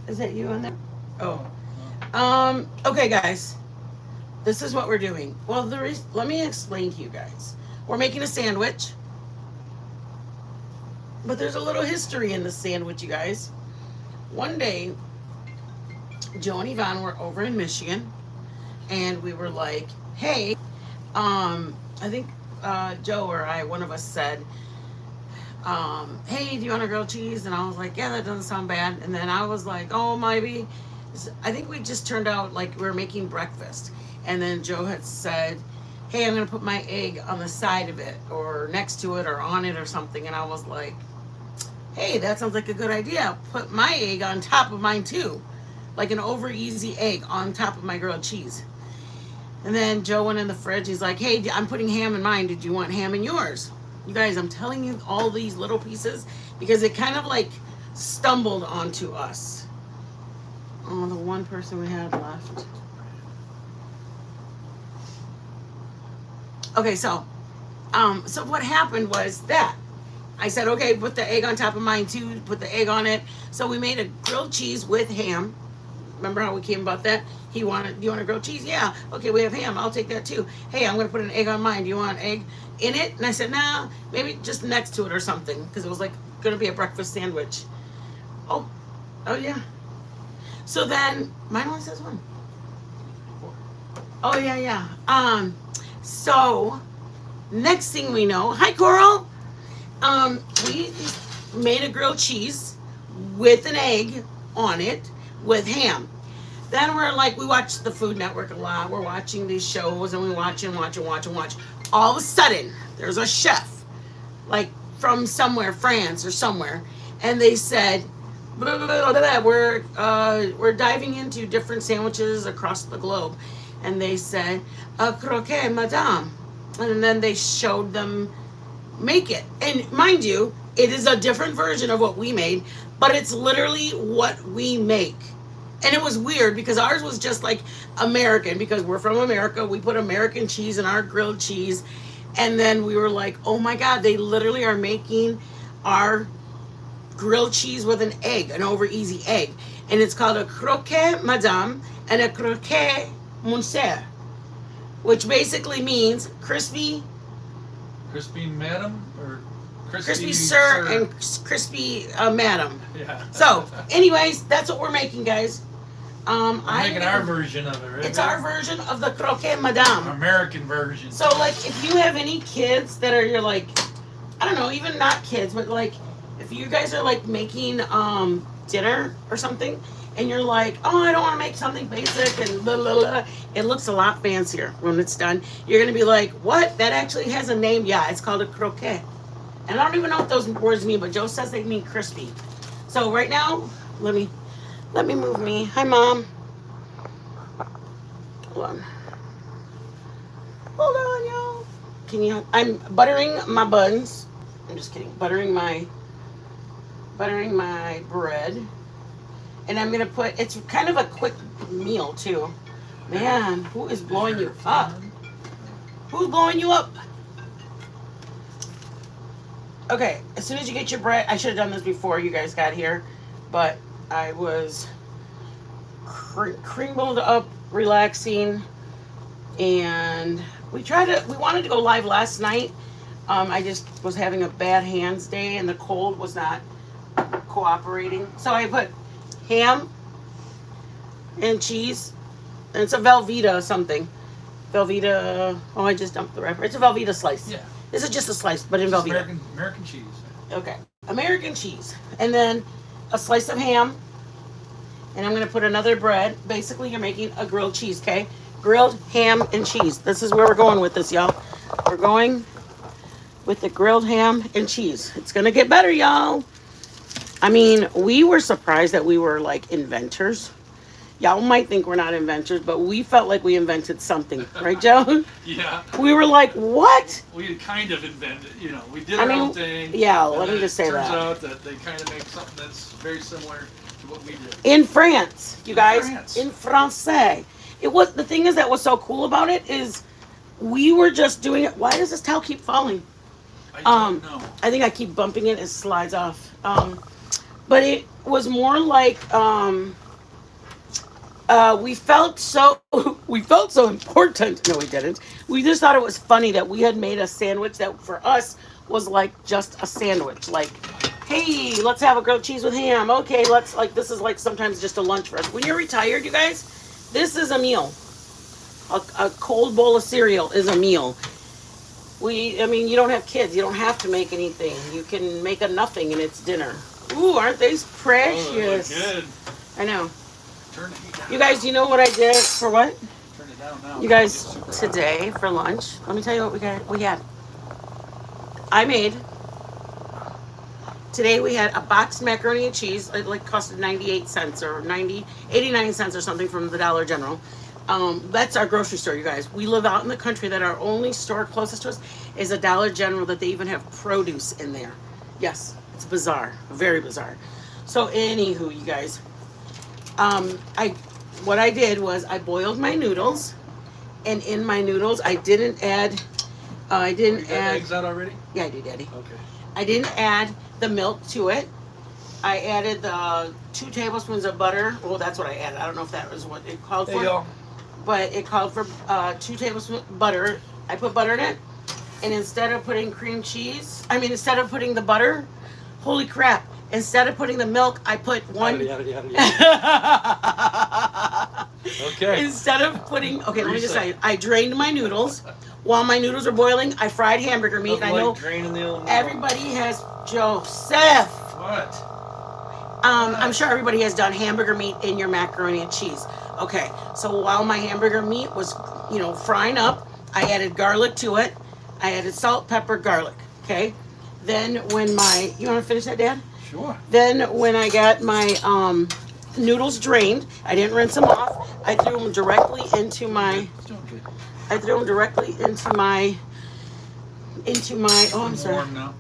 Is that you on there? Oh. Oh. Okay, guys. This is what we're doing. Well, let me explain to you guys. We're making a sandwich, but there's a little history in the sandwich, you guys. One day, Joe and Yvonne were over in Michigan, and we were like, "Hey, I think Joe or I, one of us said, hey, do you want a grilled cheese?" And I was like, "Yeah, that doesn't sound bad." And then I was like, "Oh, maybe." I think we just turned out like we were making breakfast. And then Joe had said, "Hey, I'm going to put my egg on the side of it or next to it or on it or something." And I was like, "Hey, that sounds like a good idea. Put my egg on top of mine too. Like an over easy egg on top of my grilled cheese." And then Joe went in the fridge. He's like, "Hey, I'm putting ham in mine. Did you want ham in yours?" You guys, I'm telling you all these little pieces because it kind of like stumbled onto us. Oh, the one person we had left. Okay, so what happened was that I said, "Okay, put the egg on top of mine too. Put the egg on it." So we made a grilled cheese with ham. Remember how we came about that? He wanted, "Do you want a grilled cheese?" "Yeah." "Okay, we have ham. I'll take that too." "Hey, I'm gonna put an egg on mine. Do you want an egg in it?" And I said, "Nah, maybe just next to it or something," because it was like gonna be a breakfast sandwich. Oh, oh yeah. So then mine only says one. Oh yeah, yeah. So next thing we know, hi Coral. We made a grilled cheese with an egg on it with ham. Then we're like, we watch the Food Network a lot. We're watching these shows and we watch and watch and watch and watch. All of a sudden, there's a chef, like from somewhere, France or somewhere, and they said, blah, blah, blah, blah, blah, we're diving into different sandwiches across the globe, and they said, a croquet, madame, and then they showed them make it. And mind you, it is a different version of what we made, but it's literally what we make. And it was weird because ours was just like American, because we're from America. We put American cheese in our grilled cheese. And then we were like, oh my God, they literally are making our grilled cheese with an egg, an over easy egg. And it's called a croque madame and a croque monsieur, which basically means crispy. Crispy madam or Crispy sir and crispy madam. Yeah. So, anyways, that's what we're making, guys. We're making our version of it, right? It's our version of the croquet madame. American version. So, like, if you have any kids that are, you're like, I don't know, even not kids, but like, if you guys are like making dinner or something, and you're like, oh, I don't want to make something basic and blah, blah, blah, it looks a lot fancier when it's done. You're gonna be like, what? That actually has a name? Yeah, it's called a croquet. And I don't even know what those words mean, but Joe says they mean crispy. So right now, let me move me. Hi, Mom. Hold on. Hold on, y'all. Can you? I'm buttering my buns. I'm just kidding. Buttering my bread. And I'm gonna put. It's kind of a quick meal too. Man, who is blowing you up? Who's blowing you up? Okay, as soon as you get your bread, I should have done this before you guys got here, but I was creamed up, relaxing, and we wanted to go live last night. I just was having a bad hands day, and the cold was not cooperating. So I put ham and cheese, and it's a Velveeta something. Velveeta, oh, I just dumped the wrapper. It's a Velveeta slice. Yeah. This is just a slice, but in Velveeta. American cheese. Okay, American cheese. And then a slice of ham. And I'm going to put another bread. Basically, you're making a grilled cheese, okay? Grilled ham and cheese. This is where we're going with this, y'all. We're going with the grilled ham and cheese. It's going to get better, y'all. I mean, we were surprised that we were, like, inventors. Y'all might think we're not inventors, but we felt like we invented something. Right, Joe? Yeah. We were like, what? We kind of invented, we did our own thing. Yeah, let me just say that. It turns out that they kind of make something that's very similar to what we did. In France, you guys. In Francais. It was, the thing is that was so cool about it is we were just doing it. Why does this towel keep falling? I don't know. I think I keep bumping it. It slides off. but it was more like we felt so we felt so important. No, we didn't. We just thought it was funny that we had made a sandwich that for us was like just a sandwich. Like, hey, let's have a grilled cheese with ham. Okay, let's like this is like sometimes just a lunch for us. When you're retired, you guys, this is a meal. A cold bowl of cereal is a meal. I mean, you don't have kids. You don't have to make anything. You can make a nothing and it's dinner. Ooh, aren't they precious? Oh, good. I know. Turn the heat down. You guys, do you know what I did for what? Turn it down now. You guys, today for lunch, let me tell you what we had. I made, today we had a boxed macaroni and cheese. It like costed 98 cents or 89 cents or something from the Dollar General. That's our grocery store, you guys. We live out in the country that our only store closest to us is a Dollar General that they even have produce in there. Yes, it's bizarre, very bizarre. So anywho, you guys, what I did was I boiled my noodles, and in my noodles I didn't add, You got eggs out already? Yeah, I did, Daddy. Okay. I didn't add the milk to it. I added the 2 tablespoons of butter. Well, that's what I added. I don't know if that was what it called There for. you go. But it called for 2 tablespoons butter. I put butter in it, and instead of putting instead of putting the butter, holy crap! Instead of putting the milk, I put one. Okay. Instead of putting, let me just tell you, I drained my noodles. While my noodles were boiling, I fried hamburger meat. Nothing I know like draining the old everybody has Joseph. What? I'm sure everybody has done hamburger meat in your macaroni and cheese. Okay, so while my hamburger meat was, frying up, I added garlic to it. I added salt, pepper, garlic. Okay, then when you want to finish that, Dad? Sure. Then when I got my noodles drained, I didn't rinse them off. I threw them directly into my. It's doing good. I threw them directly into my. Oh, I'm sorry. Warm now.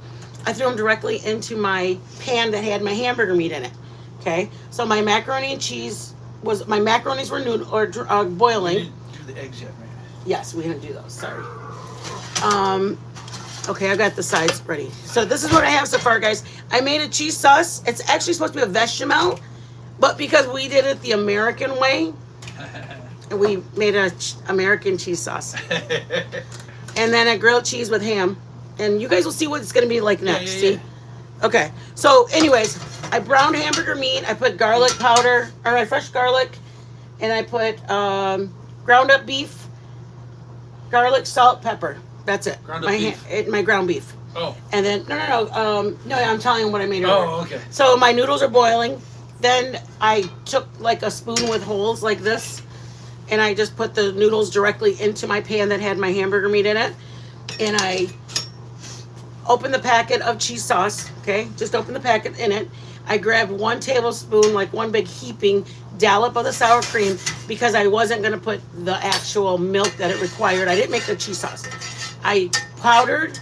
I threw them directly into my pan that had my hamburger meat in it. Okay, so my macaroni and cheese my macaronis were boiling. You didn't do the eggs yet, right? Yes, we didn't do those. Sorry. Okay, I got the sides ready. So this is what I have so far, guys. I made a cheese sauce. It's actually supposed to be a bechamel, but because we did it the American way, we made a American cheese sauce, and then a grilled cheese with ham. And you guys will see what it's going to be like next. Yeah. See? Okay. So, anyways, I browned hamburger meat. I put garlic powder, or fresh garlic, and I put ground up beef, garlic, salt, pepper. That's it. Ground up beef. My ground beef. Oh. And then no, I'm telling you what I made earlier. Oh, okay. So my noodles are boiling. Then I took like a spoon with holes like this, and I just put the noodles directly into my pan that had my hamburger meat in it, and I open the packet of cheese sauce. Okay, just open the packet in it. I grabbed 1 tablespoon, like one big heaping dollop of the sour cream, because I wasn't going to put the actual milk that it required. I didn't make the cheese sauce. I powdered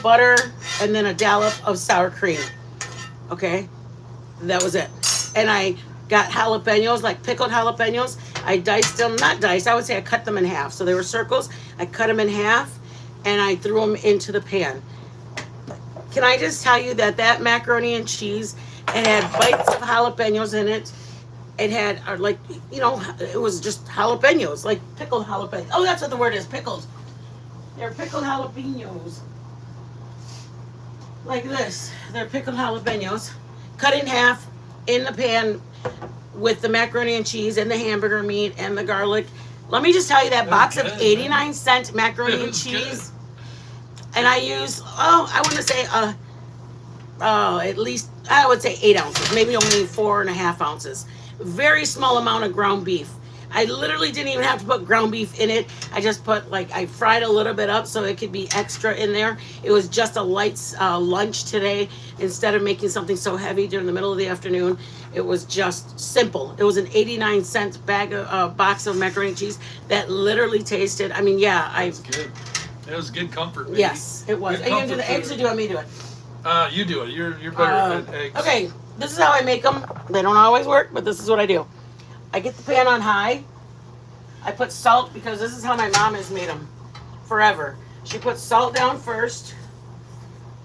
butter and then a dollop of sour cream. Okay, that was it. And I got jalapenos, like pickled jalapenos. I diced them, not diced, I would say I cut them in half. So they were circles. I cut them in half and I threw them into the pan. Can I just tell you that macaroni and cheese, it had bites of jalapenos in it. It had, it was just jalapenos, like pickled jalapenos. Oh, that's what the word is, pickled. They're pickled jalapenos. Like this. They're pickled jalapenos. Cut in half in the pan with the macaroni and cheese and the hamburger meat and the garlic. Let me just tell you that box of 89-cent macaroni and cheese. And I use, I want to say, at least, I would say 8 ounces, maybe only 4.5 ounces. Very small amount of ground beef. I literally didn't even have to put ground beef in it. I just put, I fried a little bit up so it could be extra in there. It was just a light lunch today. Instead of making something so heavy during the middle of the afternoon, it was just simple. It was an 89-cent box of macaroni and cheese that literally tasted, That's good. It was good comfort, baby. Yes, it was. Are you going to do the eggs or do you want me to do it? You do it. You're better at eggs. Okay, this is how I make them. They don't always work, but this is what I do. I get the pan on high. I put salt because this is how my mom has made them forever. She puts salt down first.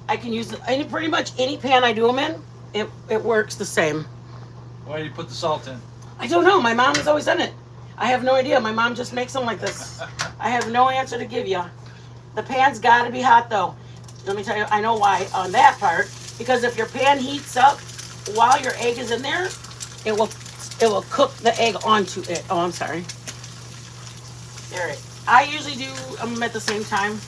I can use pretty much any pan I do them in. it works the same. Why do you put the salt in? I don't know. My mom has always done it. I have no idea. My mom just makes them like this. I have no answer to give you. The pan's got to be hot though. Let me tell you, I know why on that part. Because if your pan heats up while your egg is in there, it will cook the egg onto it. Oh, I'm sorry. All right. I usually do them at the same time.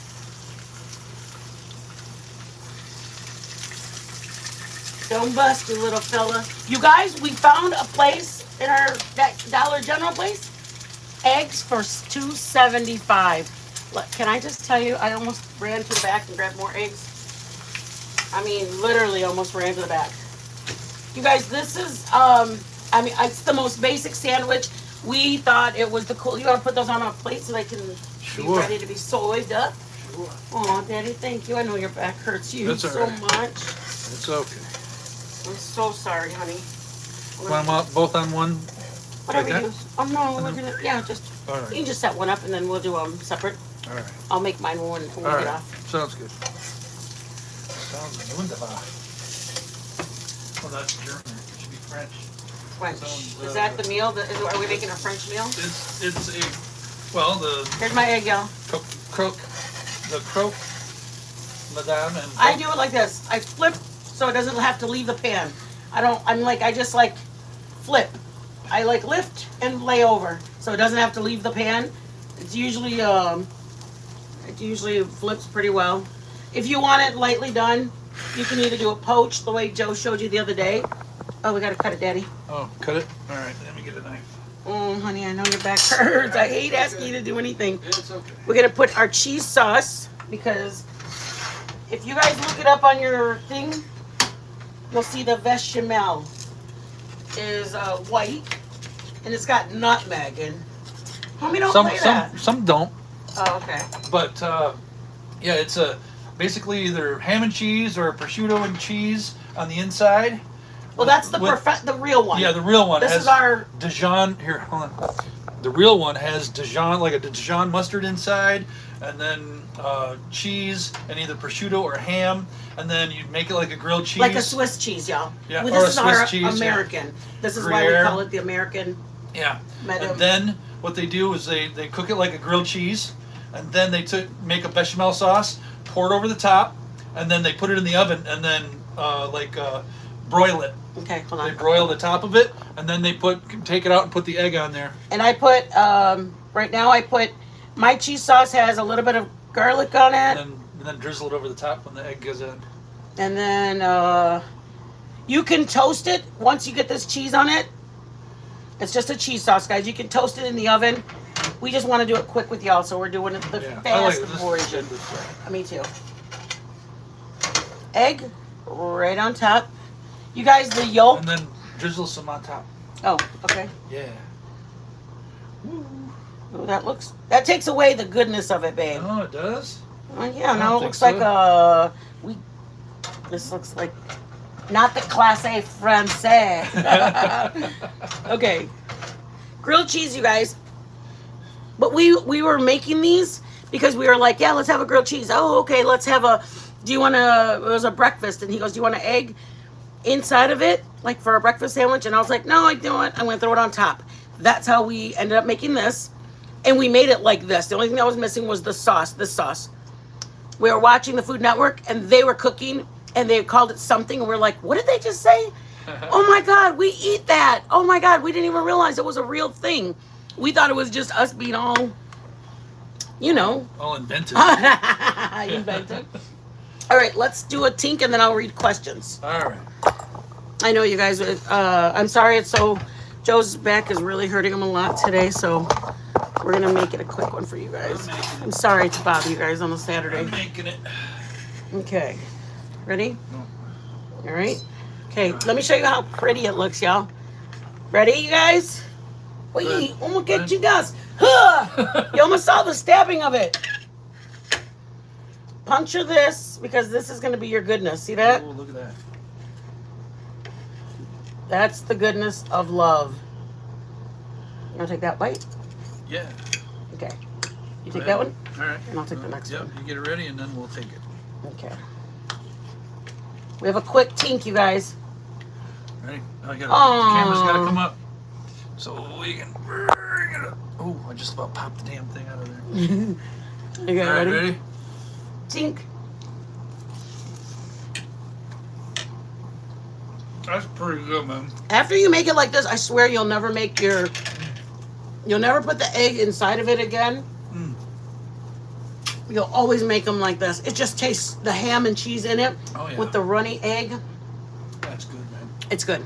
Don't bust, you little fella. You guys, we found a place in that Dollar General place. Eggs for $2.75. Look, can I just tell you, I almost ran to the back and grabbed more eggs. I mean, literally almost ran to the back. You guys, this is, it's the most basic sandwich. We thought it was the cool. You want to put those on a plate so they can be ready to be soyed up? Sure. Oh, Daddy, thank you. I know your back hurts you That's all so right. much. It's okay. I'm so sorry, honey. Want them both on one? Whatever like you that? use. Oh, no, we're going to, yeah, just, All right. you can just set one up and then we'll do them separate. All right. I'll make mine when we All get right. off. Sounds good. Sounds wunderbar. Well, that's German. It should be French. French. Sounds, Is that the meal? Are we making a French meal? It's the Here's my egg, y'all. croque, Madáme, and I do it like this. I flip so it doesn't have to leave the pan. I just flip. I lift and lay over so it doesn't have to leave the pan. It usually flips pretty well. If you want it lightly done, you can either do it poached the way Joe showed you the other day. Oh, we gotta cut it, Daddy. Oh, cut it? All right, let me get a knife. Oh, honey, I know your back hurts. I hate asking you to do anything. It's okay. We're gonna put our cheese sauce because if you guys look it up on your thing, you'll see the bechamel is white and it's got nutmeg and homie don't play that. Some don't, Oh, okay. but yeah, it's basically either ham and cheese or prosciutto and cheese on the inside. Well, that's the real one. Yeah, the real one This has is our Dijon. Here, hold on. The real one has Dijon, like a Dijon mustard inside, and then cheese and either prosciutto or ham, and then you make it like a grilled cheese. like a Swiss cheese, y'all. Yeah, Well, or this a is Swiss our cheese, yeah. American. This is why we Gruyere. call it the American. Yeah. Madame. And then what they do is they cook it like a grilled cheese, and then they make a bechamel sauce, pour it over the top, and then they put it in the oven, and then broil it. Okay, hold They on. broil the top of it, and then they take it out and put the egg on there. And I put right now my cheese sauce has a little bit of garlic on it. And then drizzle it over the top when the egg goes in. And then you can toast it once you get this cheese on it. It's just a cheese sauce, guys. You can toast it in the oven. We just want to do it quick with y'all, so we're doing it the fast version. Me too. Egg right on top. You guys, the yolk. And then drizzle some on top. Oh, okay. Yeah. Ooh, that takes away the goodness of it, babe. Oh, it does? Yeah, I now don't it looks think like this looks like not the classe français. Okay. Grilled cheese, you guys. But we were making these because we were like, yeah, let's have a grilled cheese. Oh, okay, let's have it was a breakfast, and he goes, do you want an egg inside of it, like for a breakfast sandwich? And I was like, no, I don't. I'm gonna throw it on top. That's how we ended up making this. And we made it like this. The only thing that was missing was this sauce. We were watching the Food Network, and they were cooking, and they called it something, and we're like, what did they just say? Oh my God, we eat that. Oh my God, we didn't even realize it was a real thing. We thought it was just us being all, All invented. invented. All right, let's do a tink, and then I'll read questions. All right. I know you guys, I'm sorry Joe's back is really hurting him a lot today, so we're going to make it a quick one for you guys. I'm sorry to bother you guys on a Saturday. I'm making it. Okay. Ready? No. All right. Okay, let me show you how pretty it looks, y'all. Ready, you guys? Wait, I'm going to get you guys. Huh! You almost saw the stabbing of it. Puncture this, because this is going to be your goodness. See that? Oh, look at that. That's the goodness of love. You want to take that bite? Yeah. Okay. You take that one? All right. And I'll take the next Yep, one. you get it ready, and then we'll take it. Okay. We have a quick tink, you guys. Ready? The camera's Aw. got to come up so we can bring it up. Oh, I just about popped the damn thing out of there. Okay, All right, ready? ready? Tink. That's pretty good, man. After you make it like this, I swear you'll never put the egg inside of it again. Mm. You'll always make them like this. It just tastes the ham and cheese in it with the runny egg. That's good, man. It's good.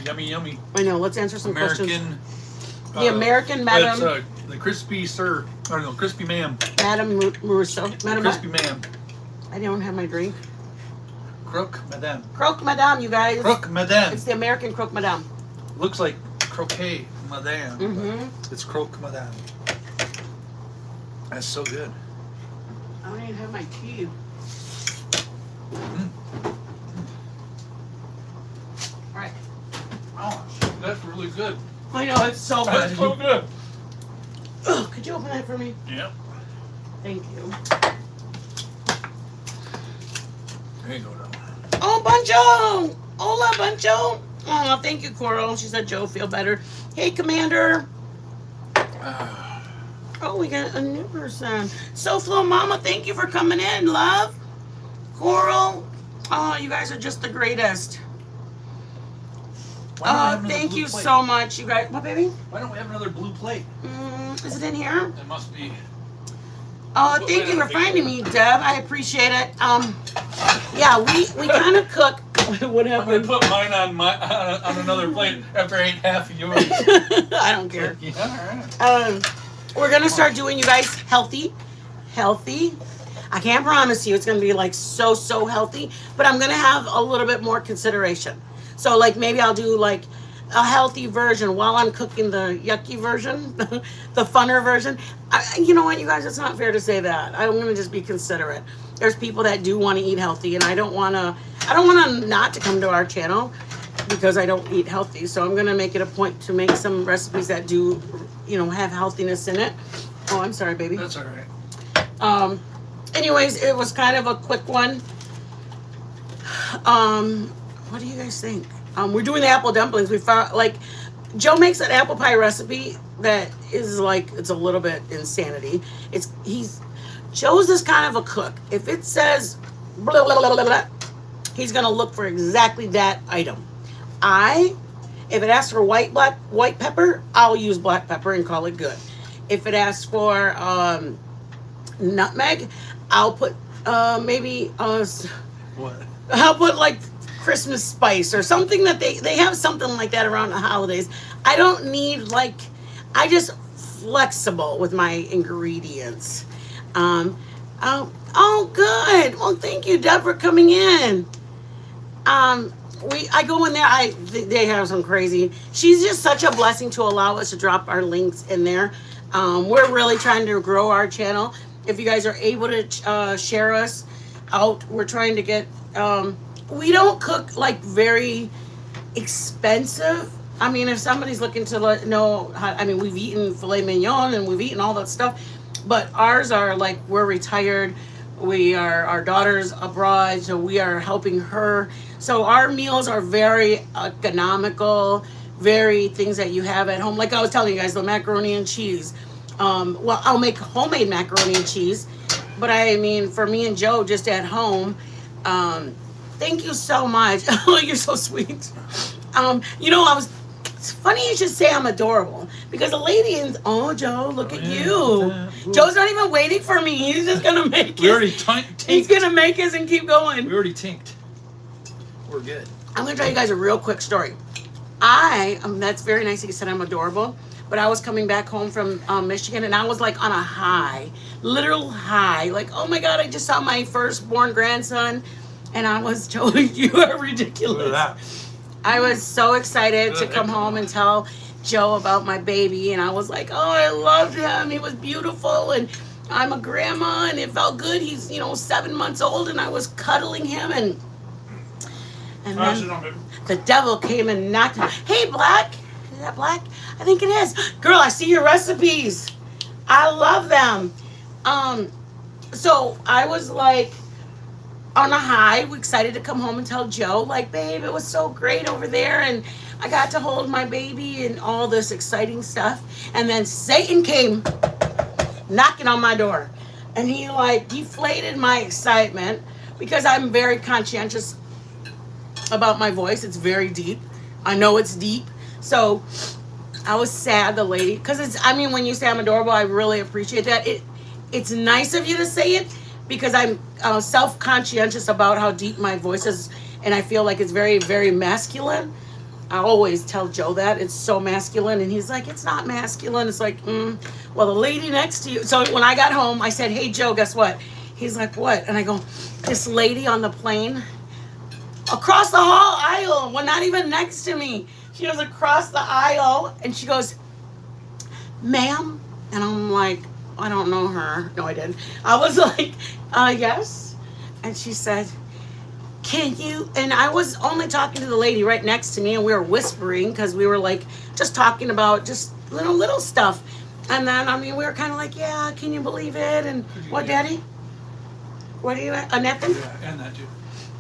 Yummy, yummy. I know. Let's answer some questions. The American It's Madame. the crispy sir. I don't know, crispy ma'am. Madame Russo. Madame. Crispy ma'am. I don't have my drink. Croque Madame. Croque Madame, you guys. Croque Madame. It's the American Croque Madame. Looks like croquet Madame. Mm-hmm. It's Croque Madame. That's so good. I don't even have my tea. Mm. All right. Oh, that's really good. I know, it's so good. That's so good. Oh, could you open that for me? Yep. Thank you. There you go, Dom. Oh, Buncho! Hola, Buncho! Oh, thank you, Coral. She said Joe feel better. Hey, Commander. Oh, we got a new person. SoFlo Mama, thank you for coming in, love. Coral. Oh, you guys are just the greatest. Why don't we have another Thank blue you plate? so much, you guys. What, baby? Why don't we have another blue plate? Is it in here? It must be. Oh, thank you for finding me, Deb. I appreciate it. Yeah, we kind of cook. What I'm gonna happened? put mine on another plate after I ate half of yours. I don't care. Yeah, all right. We're gonna start doing, you guys, healthy. I can't promise you it's gonna be like so healthy, but I'm gonna have a little bit more consideration. So like maybe I'll do like a healthy version while I'm cooking the yucky version, the funner version. You know what, you guys? It's not fair to say that. I'm gonna just be considerate. There's people that do want to eat healthy, and I don't want to not to come to our channel because I don't eat healthy. So I'm gonna make it a point to make some recipes that do, have healthiness in it. Oh, I'm sorry, baby. That's all right. Anyways, it was kind of a quick one. What do you guys think? We're doing the apple dumplings. We found Joe makes an apple pie recipe that is it's a little bit insanity. Joe's this kind of a cook. If it says blah, blah, blah, blah, blah, he's gonna look for exactly that item. If it asks for white pepper, I'll use black pepper and call it good. If it asks for nutmeg, I'll put maybe What? I'll put Christmas spice or something that they have something like that around the holidays. I don't need I just flexible with my ingredients. Oh good. Well, thank you, Deb, for coming in. I go in there. They have some crazy. She's just such a blessing to allow us to drop our links in there. We're really trying to grow our channel. If you guys are able to share us out, we're trying to get. We don't cook very expensive. I mean, if somebody's looking to know, we've eaten filet mignon and we've eaten all that stuff, but ours are we're retired. Our daughter's abroad, so we are helping her. So our meals are very economical, very things that you have at home. Like I was telling you guys, the macaroni and cheese. Well, I'll make homemade macaroni and cheese, but for me and Joe, just at home. Thank you so much. Oh, you're so sweet. It's funny you should say I'm adorable because a lady Joe, look at you. Joe's not even waiting for me. He's just gonna make We already his. tinked. He's gonna make his and keep going. We already tinked. We're good. I'm gonna tell you guys a real quick story. That's very nice that you said I'm adorable, but I was coming back home from Michigan and I was on a high, literal high. Oh my God, I just saw my firstborn grandson and I was, Joe, you are ridiculous. Look at that. I was so excited to come home and tell Joe about my baby, and I was like, oh, I loved him. He was beautiful, and I'm a grandma, and it felt good. He's, 7 months old, and I was cuddling him, and then the devil came and knocked him. Hey, Black. Is that Black? I think it is. Girl, I see your recipes. I love them. So I was on a high. We're excited to come home and tell Joe, like, babe, it was so great over there, and I got to hold my baby and all this exciting stuff. And then Satan came knocking on my door, and he like deflated my excitement because I'm very conscientious about my voice. It's very deep. I know it's deep. So I was sad, the lady, because it's, I mean, when you say I'm adorable, I really appreciate that. It's nice of you to say it because I'm self-conscientious about how deep my voice is, and I feel like it's very, very masculine. I always tell Joe that it's so masculine, and he's like, it's not masculine. It's like, well, the lady next to you. So when I got home, I said, hey, Joe, guess what? He's like, what? And I go, this lady on the plane across the hall aisle, well, not even next to me. She was across the aisle, and she goes, ma'am? And I'm like, I don't know her. No, I didn't. I was like, yes. And she said, can you, and I was only talking to the lady right next to me, and we were whispering because we were like just talking about just little stuff. And then, I mean, we were kind of like, yeah, can you believe it? And what, Daddy? What are you at? A napkin? Yeah, and that too.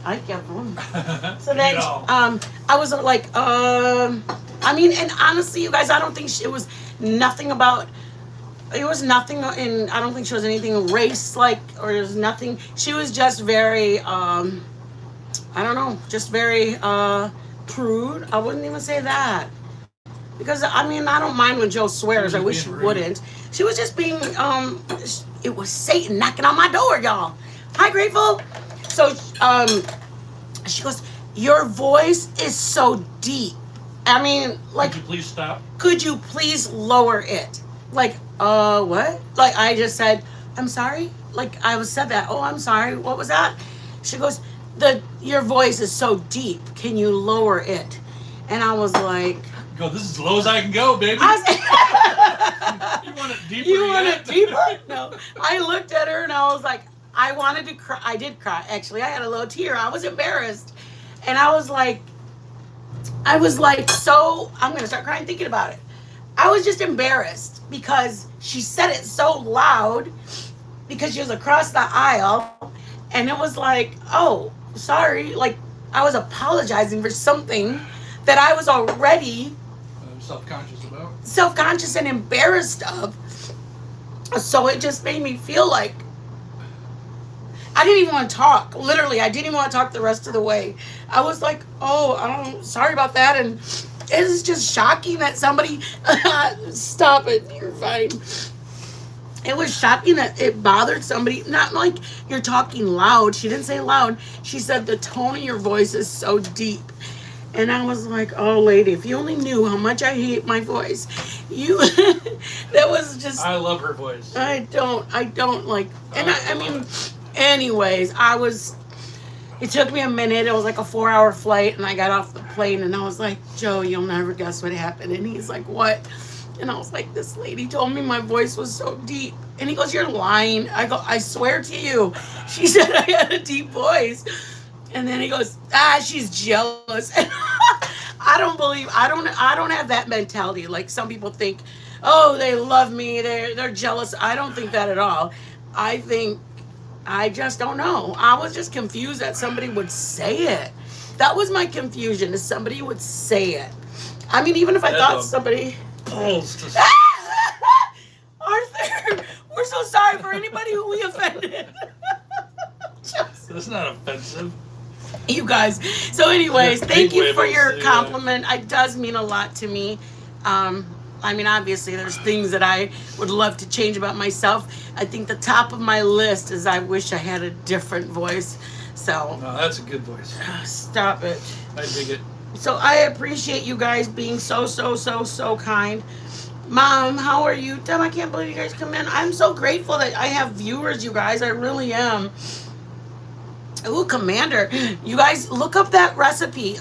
I get one. So then, I was like, I mean, and honestly, you guys, I don't think it was nothing about, it was nothing, and I don't think she was anything race-like, or there's nothing. She was just very, I don't know, just very prude. I wouldn't even say that. Because, I mean, I don't mind when Joe swears. I wish she wouldn't. She was just being, it was Satan knocking on my door, y'all. Hi, Grateful. So, she goes, your voice is so deep. I mean, like... Could you please stop? Could you please lower it? Like, what? Like, I just said, I'm sorry? Like, I said that. Oh, I'm sorry. What was that? She goes, your voice is so deep. Can you lower it? And I was like... Go, this is as low as I can go, baby. You want it deeper? You want it deeper? No. I looked at her and I was like, I wanted to cry. I did cry, actually. I had a little tear. I was embarrassed. And I was like, so... I'm going to start crying thinking about it. I was just embarrassed because she said it so loud because she was across the aisle. And it was like, oh, sorry. Like, I was apologizing for something that I was already self-conscious and embarrassed of. So it just made me feel like I didn't even want to talk. Literally, I didn't even want to talk the rest of the way. I was like, oh, sorry about that. And it's just shocking that somebody... Stop it. You're fine. It was shocking that it bothered somebody. Not like you're talking loud. She didn't say loud. She said the tone of your voice is so deep. And I was like, oh, lady, if you only knew how much I hate my voice. That was just... I love her voice. I don't like... And I mean, anyways, it took me a minute. It was like a 4-hour flight, and I got off the plane, and I was like, Joe, you'll never guess what happened. And he's like, what? And I was like, this lady told me my voice was so deep. And he goes, you're lying. I go, I swear to you. She said I had a deep voice. And then he goes, she's jealous. And I don't have that mentality. Like some people think, oh, they love me. They're jealous. I don't think that at all. I just don't know. I was just confused that somebody would say it. That was my confusion, is somebody would say it. I mean, even if I thought somebody... Arthur, we're so sorry for anybody who we offended. That's not offensive. You guys. So anyways, thank you for your compliment. It does mean a lot to me. I mean, obviously, there's things that I would love to change about myself. I think the top of my list is I wish I had a different voice. So... No, that's a good voice. Stop it. I dig it. So I appreciate you guys being so kind. Mom, how are you? Damn, I can't believe you guys come in. I'm so grateful that I have viewers, you guys. I really am. Ooh, Commander. You guys, look up that recipe.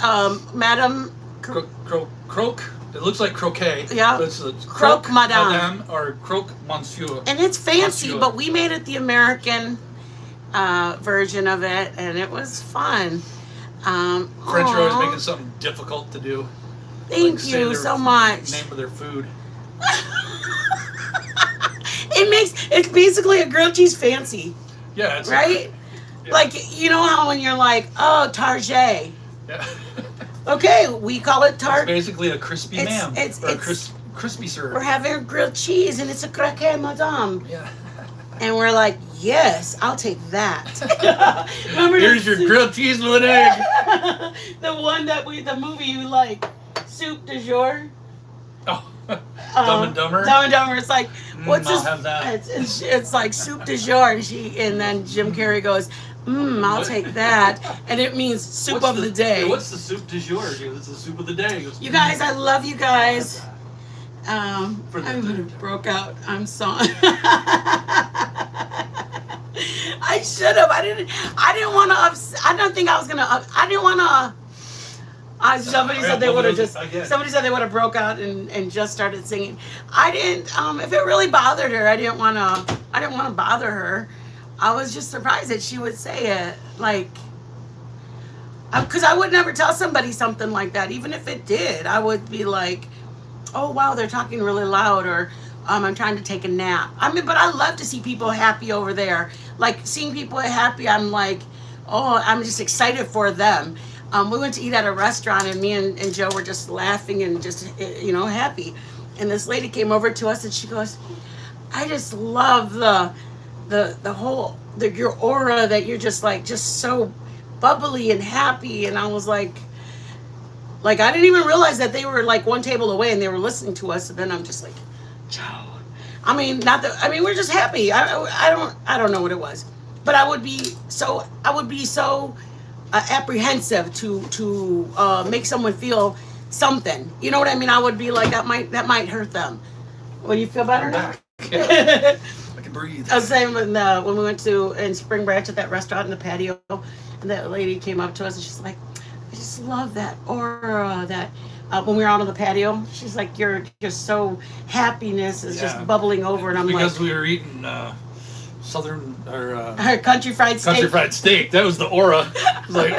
Madame... Croque. It looks like croquet. Yeah. But it's Croque Madame. Or croque monsieur. And it's fancy, but we made it the American version of it, and it was fun. French are always making something difficult to do. Thank you so much. Name of their food. It's basically a grilled cheese fancy. Yeah, it's right. Yeah. Like, you know how when you're like, oh, Tarjay. Yeah. Okay, we call it It's tart. basically a crispy It's- ma'am. it's- or a it's- crispy sir. We're having grilled cheese and it's a croque, madame. Yeah. And we're like, yes, I'll take that. Remember Here's your grilled cheese with an egg. the one that the movie you like, Soup du jour. Oh, Dumb and Dumber. Dumb and Dumber. It's like, what's I'll this? have that. It's like soup du jour, and then Jim Carrey goes, I'll What? take that, and it means soup What's of the day. Hey, what's the soup du jour? He goes, it's the soup of the day. He goes, You guys, I love you guys. For the- I would have broke out. I'm sorry. I should have. I didn't want to. I don't think I was gonna. I didn't want to. Somebody said they would have just. Somebody said they would have broke out and just started singing. I didn't. If it really bothered her, I didn't want to. I didn't want to bother her. I was just surprised that she would say it. Like, because I would never tell somebody something like that. Even if it did, I would be like, oh wow, they're talking really loud, or I'm trying to take a nap. I mean, but I love to see people happy over there. Like, seeing people happy, I'm like, oh, I'm just excited for them. We went to eat at a restaurant, and me and Joe were just laughing and just, happy. And this lady came over to us, and she goes, I just love the whole, your aura, that you're just so bubbly and happy. And I was like, I didn't even realize that they were like one table away and they were listening to us. And then I'm just like, Joe. I mean, we're just happy. I don't know what it was, but I would be so apprehensive to make someone feel something. You know what I mean? I would be like, that might hurt them. Well, you feel better now? Yeah. I can breathe. I was saying when we went in Spring Branch at that restaurant in the patio, and that lady came up to us and she's like, I just love that aura that when we were out on the patio, she's like, you're so happiness is just bubbling over, and I'm because we were eating southern or her country fried steak. That was the aura. It was like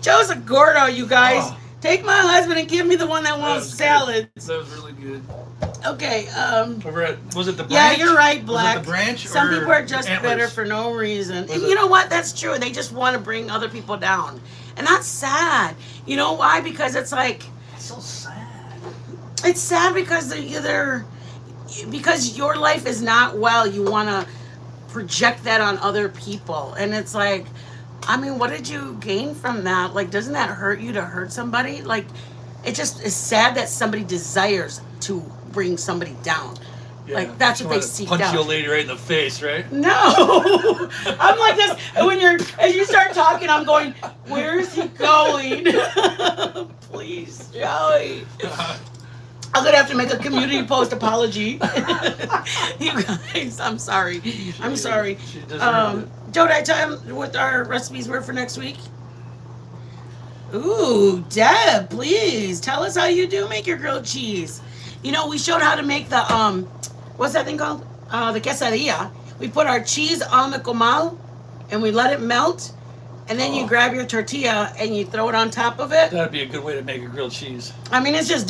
Joe's a gordo, you guys. Oh. Take my husband and give me the one that wants salad. That was really good. Okay. Over at, was it the Branch? Yeah, you're right, Black. Was it the Branch? Some or people are just Antlers? bitter for no reason. Was And it- you know what? That's true. They just want to bring other people down. And that's sad. You know why? Because it's like, It's so sad. it's sad because because your life is not well. You want to project that on other people. And it's like, I mean, what did you gain from that? Like, doesn't that hurt you to hurt somebody? Like, it just is sad that somebody desires to bring somebody down. Yeah. Like, that's what they Wanna seek punch out. you a lady right in the face, right? No, I'm like this. As you start talking, I'm going, where is he going? Please, Joey. I'm gonna have to make a community post apology. You guys, I'm sorry. I'm sorry. She doesn't Joe, did I tell him what our recipes were for next week? Ooh, Deb, please tell us how you do make your grilled cheese. You know, we showed how to make the what's that thing called? The quesadilla. We put our cheese on the comal and we let it melt, and then you grab your tortilla and you throw it on top of it. That'd be a good way to make a grilled cheese. I mean, it's just,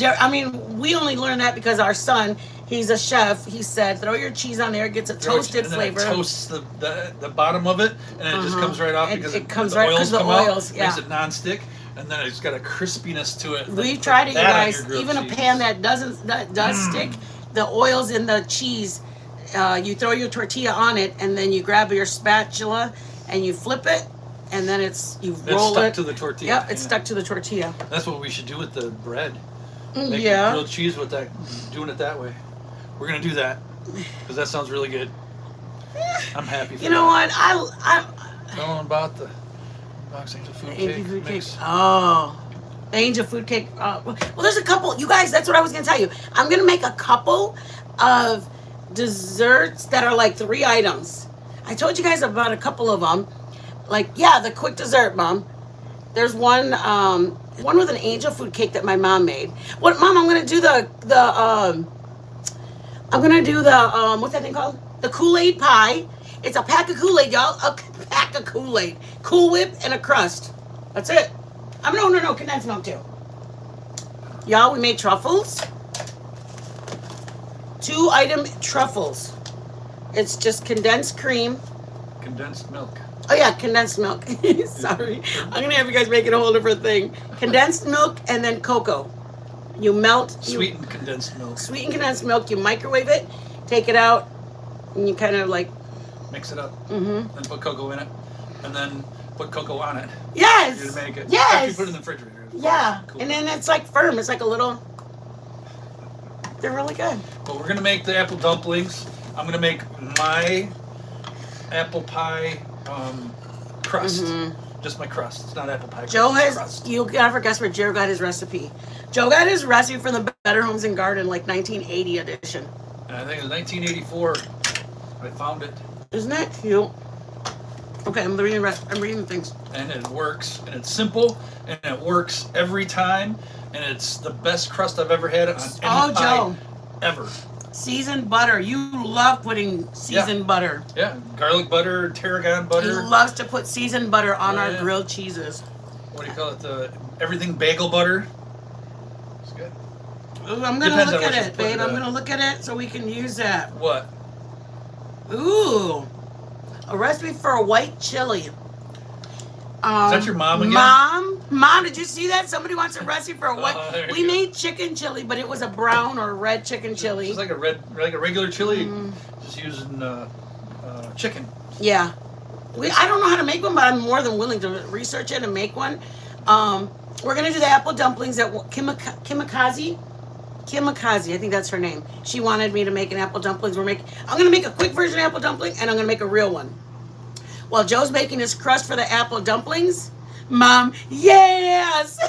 we only learned that because our son, he's a chef. He said, throw your cheese on there, it gets a toasted and then flavor. It toasts the bottom of it, and then it just comes right off because it comes the right oils because the come oils, out, yeah. makes it non-stick, and then it's got a crispiness to it. We've tried it, you That on guys. your grilled Even a cheese. pan that does stick, the oils in the cheese, you throw your tortilla on it, and then you grab your spatula and you flip it, and then It's roll stuck it. to the tortilla. Yep, it's yeah. stuck to the tortilla. That's what we should do with the bread. Make Yeah. grilled cheese with that, doing it that way. We're gonna do that because that sounds really good. I'm happy. For You know what? I Tell them about the box angel food Angel cake food cake. mix. Oh, the angel food cake. Well, there's a couple. You guys, that's what I was gonna tell you. I'm gonna make a couple of desserts that are like 3 items. I told you guys about a couple of them. Like, yeah, the quick dessert, Mom. There's one with an angel food cake that my mom made. What, Mom? I'm gonna do what's that thing called? The Kool-Aid pie. It's a pack of Kool-Aid, y'all. A pack of Kool-Aid, Cool Whip, and a crust. That's it. No, condensed milk too. Y'all, we made truffles. 2-item truffles. It's just condensed cream, Condensed milk. Oh yeah, condensed milk. Sorry, I'm gonna have you guys make it a whole different thing. Condensed milk and then cocoa. You melt. Sweetened condensed milk. Sweetened condensed milk. You microwave it, take it out, and you kind of like mix it up. Mm-hmm. Then put cocoa in it, and then put cocoa on it. Yes. You make it. Yes. After you put it in the refrigerator. Yeah, Cool. and then it's like firm. It's like a little. They're really good. But we're gonna make the apple dumplings. I'm gonna make my apple pie crust. Mm-hmm. Just my crust. It's not apple pie. Joe has. Crust. You never guess where Joe got his recipe. Joe got his recipe from the Better Homes and Garden, like 1980 edition. And I think it was 1984. I found it. Isn't that cute? Okay, I'm reading the things. And it works, and it's simple, and it works every time, and it's the best crust I've ever had on any pie Joe. ever. Seasoned butter. You love putting seasoned butter. Yeah, garlic butter, tarragon He butter. loves to put seasoned butter on our yeah. grilled cheeses. What do you call it? The everything bagel butter. It's good. Ooh, I'm gonna Depends look on what at you it, put babe. in I'm it. gonna look at it so we can use that. What? Ooh, a recipe for a white chili. Is that your mom again? Mom, did you see that? Somebody wants a recipe for a white. There We you go. made chicken chili, but it was a brown or red chicken chili. Just like a regular chili, just using chicken. Yeah. I don't know how to make one, but I'm more than willing to research it and make one. We're going to do the apple dumplings at Kimikaze. Kimikaze, I think that's her name. She wanted me to make an apple dumplings. I'm going to make a quick version of apple dumpling, and I'm going to make a real one. While Joe's making his crust for the apple dumplings, Mom, yes!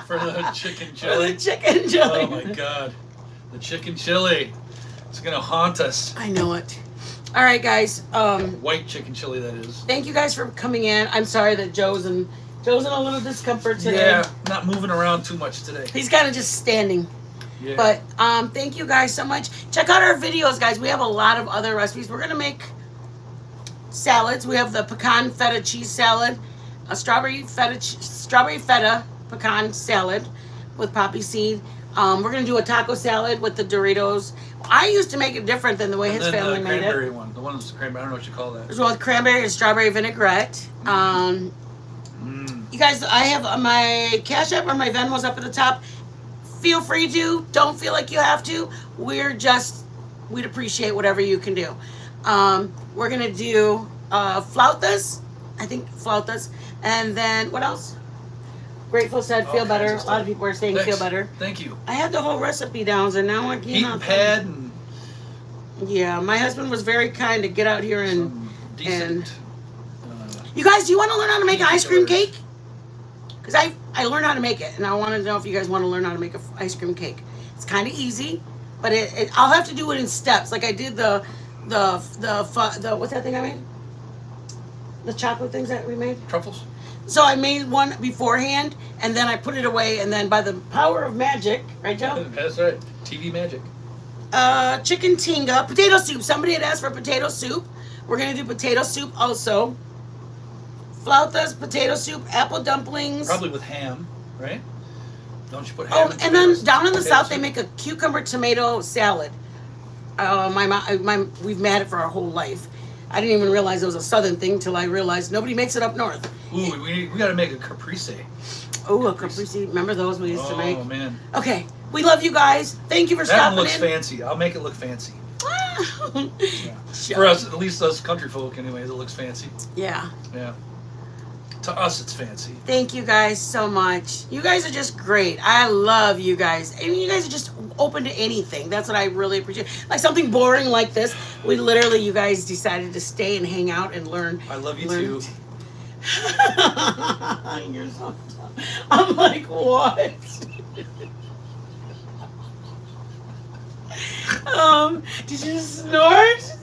For the chicken For chili. the chicken chili. Oh my God, the chicken chili. It's gonna haunt us. I know it. All right, guys. White chicken chili, that is. Thank you guys for coming in. I'm sorry that Joe's in a little discomfort today. Yeah, not moving around too much today. He's kind of just standing. Yeah. But thank you guys so much. Check out our videos, guys. We have a lot of other recipes. We're gonna make salads. We have the pecan feta cheese salad, a strawberry feta pecan salad with poppy seed. We're gonna do a taco salad with the Doritos. I used to make it different than the way his family the made cranberry it. one. The one that's cranberry. I don't know what you call that. As well as cranberry and strawberry vinaigrette. You guys, I have my Cash App or my Venmo's up at the top. Feel free to. Don't feel like you have to. We'd appreciate whatever you can do. We're gonna do flautas. I think flautas. And then what else? Grateful said feel All better. kinds A of lot of stuff. people are saying Thanks. feel better. Thank you. I had the whole recipe down, and now I can't. Heating pad and Yeah, my husband was very kind to get out here and. some decent. You guys, do you want to learn how to make an ice cream Dessert. cake? Because I learned how to make it, and I wanted to know if you guys want to learn how to make an ice cream cake. It's kind of easy, but I'll have to do it in steps. Like I did the what's that thing I made? The chocolate things that we made. Truffles. So I made one beforehand, and then I put it away, and then by the power of magic, right, Joe? That's right. TV magic. Chicken tinga, potato soup. Somebody had asked for potato soup. We're gonna do potato soup also. Flautas, potato soup, apple dumplings. Probably with ham, right? Don't you put ham? Oh, and then down in the potato south they soup? make a cucumber tomato salad. My mom, we've had it for our whole life. I didn't even realize it was a southern thing till I realized nobody makes it up north. Ooh, we got to make a caprese. Oh, a caprese. Remember those we used to make? Oh man, Okay, we love you guys. Thank you for that one stopping looks in. fancy. I'll make it look fancy. Yeah. For us, at least us country folk, anyways, it looks fancy. Yeah. Yeah. To us, it's fancy. Thank you guys so much. You guys are just great. I love you guys. I mean, you guys are just open to anything. That's what I really appreciate. Like something boring like this, you guys decided to stay and hang out and learn. I love you learn. too. You're so dumb. I'm like, what? Did you snort?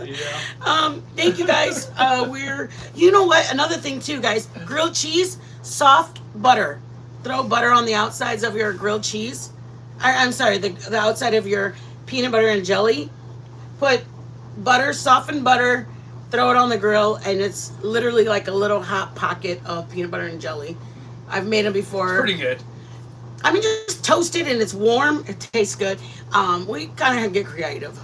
Yeah. Thank you guys. You know what? Another thing too, guys. Grilled cheese, soft butter. Throw butter on the outsides of your grilled cheese. I'm sorry, the outside of your peanut butter and jelly. Put butter, softened butter, throw it on the grill, and it's literally like a little hot pocket of peanut butter and jelly. I've made them before. Pretty good. I mean, just toast it and it's warm. It tastes good. We kind of get creative.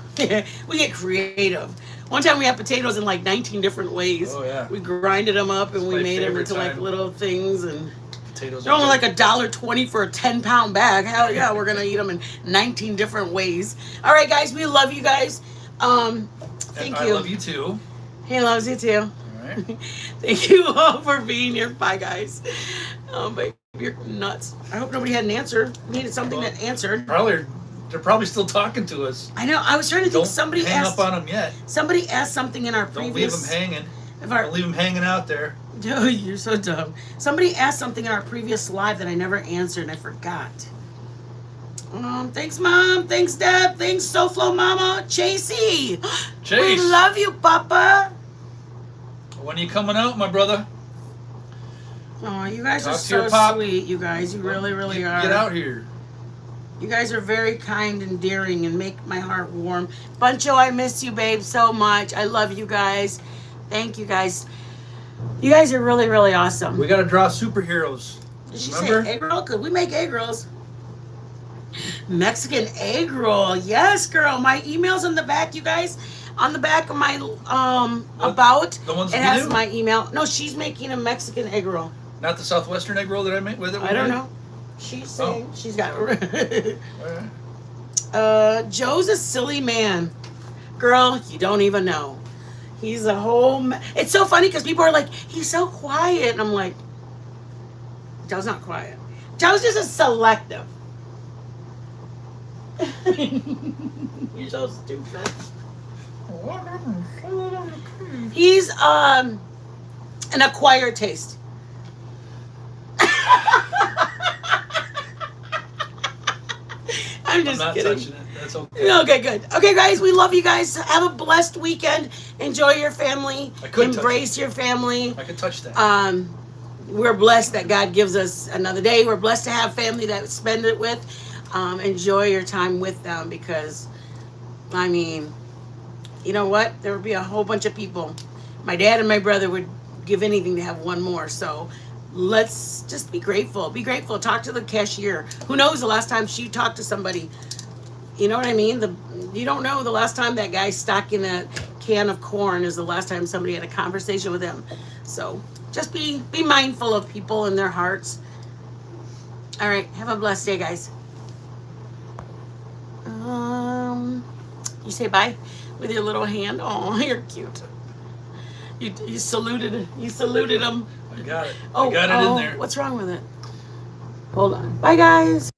We get creative. One time we had potatoes in like 19 different ways. Oh yeah. We grinded them up and It's we my made them favorite into like time. little things, and Potatoes. they're are only good. like $1.20 for a 10-pound bag. Hell yeah, we're gonna eat them in 19 different ways. All right, guys, we love you guys. Thank And you. I love you too. He loves you too. All right. Thank you all for being here. Bye, guys. Babe, you're nuts. I hope nobody had an answer. We needed something that answered. They're probably still talking to us. I know. I was trying to think. Don't Somebody hang asked. up on them yet. Somebody asked something in our Don't previous. leave them hanging. If our, Don't leave them hanging out there. oh, you're so dumb. Somebody asked something in our previous live that I never answered and I forgot. Thanks, Mom. Thanks, Deb. Thanks, SoFlo Mama. Chasey. Chase. We love you, Papa. When are you coming out, my brother? Oh, you guys Talk are to your so pop. sweet. You guys, you really, really are. Get out here. You guys are very kind and daring and make my heart warm. Buncho, I miss you, babe, so much. I love you guys. Thank you, guys. You guys are really, really awesome. We gotta draw superheroes. Did she Remember? say egg roll? Could we make egg rolls? Mexican egg roll. Yes, girl. My email's in the back, you guys. On the back of my about, The ones it we has do? my email. No, she's making a Mexican egg roll. Not the Southwestern egg roll that I made with it. I don't know. She's saying she's got. All right. Joe's a silly man. Girl, you don't even know. He's a whole. It's so funny because people are like, he's so quiet. And I'm like, Joe's not quiet. Joe's just a selective. You're so stupid. He's an acquired taste. I'm just I'm not kidding. touching it. That's okay. Okay, good. Okay, guys, we love you guys. Have a blessed weekend. Enjoy your family. I could touch Embrace your family. I could touch that. We're blessed that God gives us another day. We're blessed to have family that we spend it with. Enjoy your time with them because, I mean, you know what? There would be a whole bunch of people. My dad and my brother would give anything to have one more. So let's just be grateful. Be grateful. Talk to the cashier. Who knows the last time she talked to somebody? You know what I mean? You don't know the last time that guy stocking that can of corn is the last time somebody had a conversation with him. So just be mindful of people and their hearts. All right. Have a blessed day, guys. You say bye with your little hand. Oh, you're cute. You saluted. You saluted him. I got it. Oh, I got it in there. What's wrong with it? Hold on. Bye, guys.